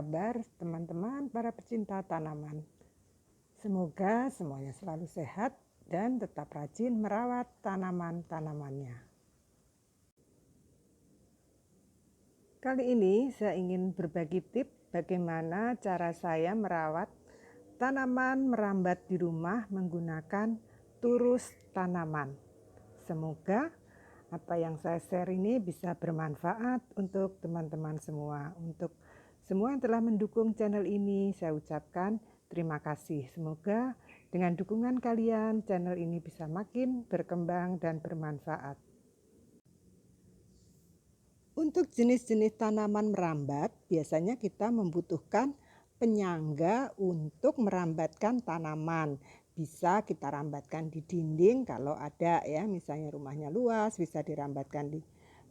kabar teman-teman para pecinta tanaman? Semoga semuanya selalu sehat dan tetap rajin merawat tanaman-tanamannya. Kali ini saya ingin berbagi tips bagaimana cara saya merawat tanaman merambat di rumah menggunakan turus tanaman. Semoga apa yang saya share ini bisa bermanfaat untuk teman-teman semua. Untuk semua yang telah mendukung channel ini, saya ucapkan terima kasih. Semoga dengan dukungan kalian, channel ini bisa makin berkembang dan bermanfaat. Untuk jenis-jenis tanaman merambat, biasanya kita membutuhkan penyangga untuk merambatkan tanaman. Bisa kita rambatkan di dinding kalau ada ya, misalnya rumahnya luas, bisa dirambatkan di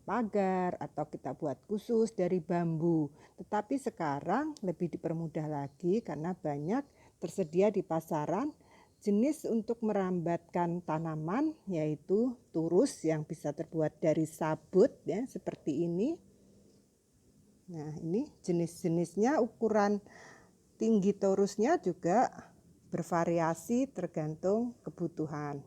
pagar atau kita buat khusus dari bambu. Tetapi sekarang lebih dipermudah lagi karena banyak tersedia di pasaran jenis untuk merambatkan tanaman, yaitu turus yang bisa terbuat dari sabut ya, seperti ini. Nah, ini jenis-jenisnya, ukuran tinggi turusnya juga bervariasi tergantung kebutuhan.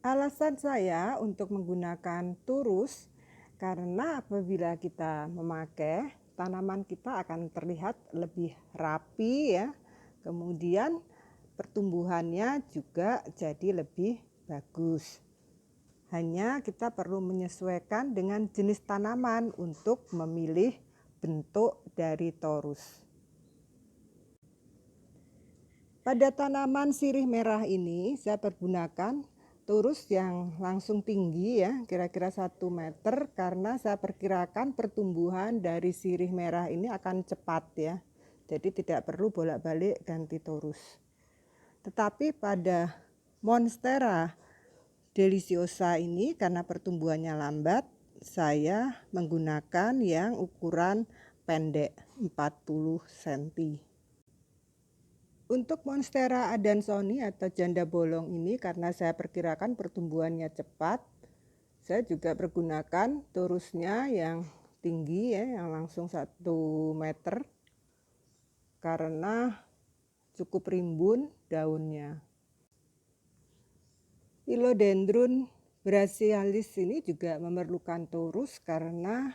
Alasan saya untuk menggunakan turus karena apabila kita memakai, tanaman kita akan terlihat lebih rapi ya. Kemudian pertumbuhannya juga jadi lebih bagus. Hanya kita perlu menyesuaikan dengan jenis tanaman untuk memilih bentuk dari torus. Pada tanaman sirih merah ini saya pergunakan turus yang langsung tinggi ya, kira-kira 1 meter, karena saya perkirakan pertumbuhan dari sirih merah ini akan cepat ya. Jadi tidak perlu bolak-balik ganti turus. Tetapi pada Monstera deliciosa ini karena pertumbuhannya lambat, saya menggunakan yang ukuran pendek 40 cm. Untuk Monstera adansoni atau janda bolong ini karena saya perkirakan pertumbuhannya cepat, saya juga pergunakan turusnya yang tinggi ya, yang langsung 1 meter karena cukup rimbun daunnya. Philodendron brachialis ini juga memerlukan turus karena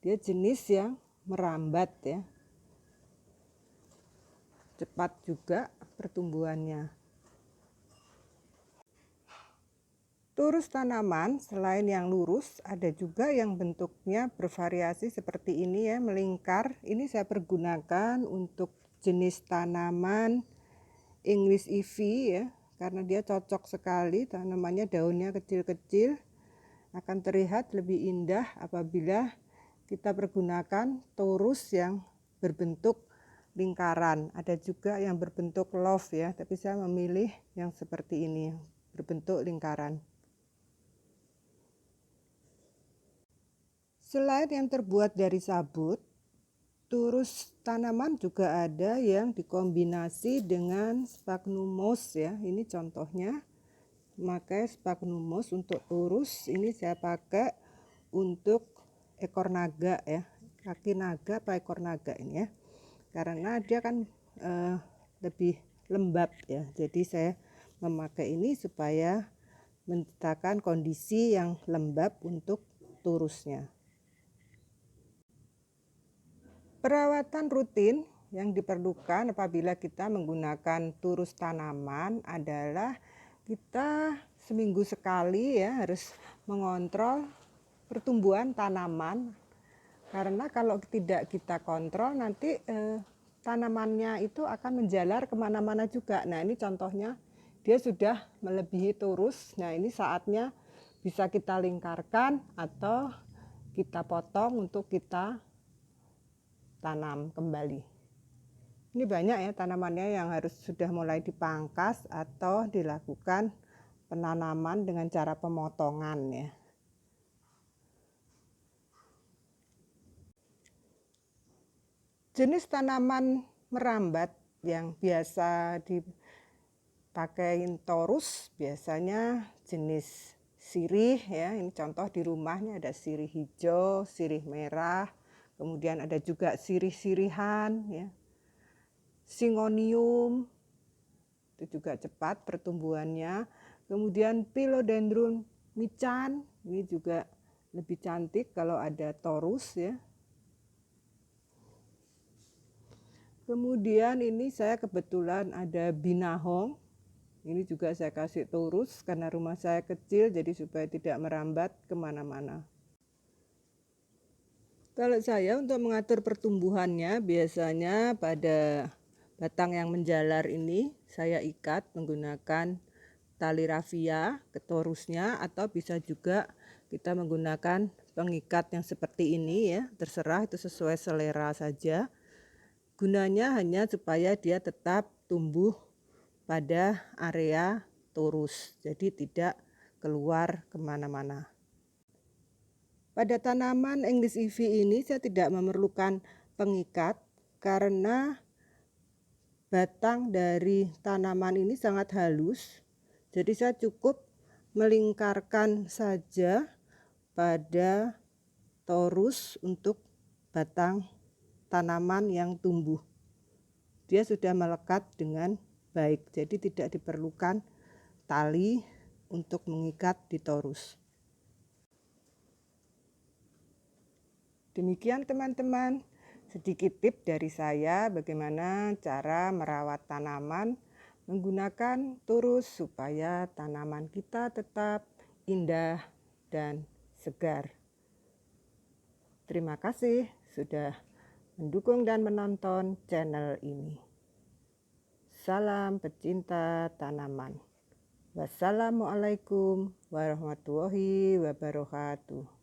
dia jenis yang merambat ya. Cepat juga pertumbuhannya. Turus tanaman selain yang lurus ada juga yang bentuknya bervariasi seperti ini ya, melingkar. Ini saya pergunakan untuk jenis tanaman English ivy ya, karena dia cocok sekali, tanamannya daunnya kecil-kecil, akan terlihat lebih indah apabila kita pergunakan turus yang berbentuk lingkaran. Ada juga yang berbentuk love ya, tapi saya memilih yang seperti ini, berbentuk lingkaran. Selain yang terbuat dari sabut, turus tanaman juga ada yang dikombinasi dengan sphagnum moss ya. Ini contohnya, memakai sphagnum moss untuk turus. Ini saya pakai untuk ekor naga ya, kaki naga apa ekor naga ini ya, karena dia kan lebih lembab ya. Jadi saya memakai ini supaya menciptakan kondisi yang lembab untuk turusnya. Perawatan rutin yang diperlukan apabila kita menggunakan turus tanaman adalah kita seminggu sekali ya harus mengontrol pertumbuhan tanaman, karena kalau tidak kita kontrol nanti tanamannya itu akan menjalar kemana-mana juga. Nah, ini contohnya dia sudah melebihi turus. Nah, ini saatnya bisa kita lingkarkan atau kita potong untuk kita tanam kembali. Ini banyak ya tanamannya yang harus sudah mulai dipangkas atau dilakukan penanaman dengan cara pemotongan ya. Jenis tanaman merambat yang biasa dipakai torus biasanya jenis sirih ya. Ini contoh di rumahnya ada sirih hijau, sirih merah, kemudian ada juga sirih-sirihan ya. Syngonium itu juga cepat pertumbuhannya. Kemudian Philodendron mican, ini juga lebih cantik kalau ada torus ya. Kemudian ini saya kebetulan ada binahong. Ini juga saya kasih torus karena rumah saya kecil, jadi supaya tidak merambat kemana-mana. Kalau saya untuk mengatur pertumbuhannya, biasanya pada batang yang menjalar ini saya ikat menggunakan tali rafia ke torusnya, atau bisa juga kita menggunakan pengikat yang seperti ini ya, terserah, itu sesuai selera saja. Gunanya hanya supaya dia tetap tumbuh pada area torus, jadi tidak keluar kemana-mana. Pada tanaman English ivy ini saya tidak memerlukan pengikat karena batang dari tanaman ini sangat halus. Jadi saya cukup melingkarkan saja pada torus untuk batang tanaman yang tumbuh. Dia sudah melekat dengan baik, jadi tidak diperlukan tali untuk mengikat di torus. Demikian teman-teman, sedikit tips dari saya bagaimana cara merawat tanaman menggunakan torus supaya tanaman kita tetap indah dan segar. Terima kasih sudah mendukung dan menonton channel ini. Salam pecinta tanaman. Wassalamualaikum warahmatullahi wabarakatuh.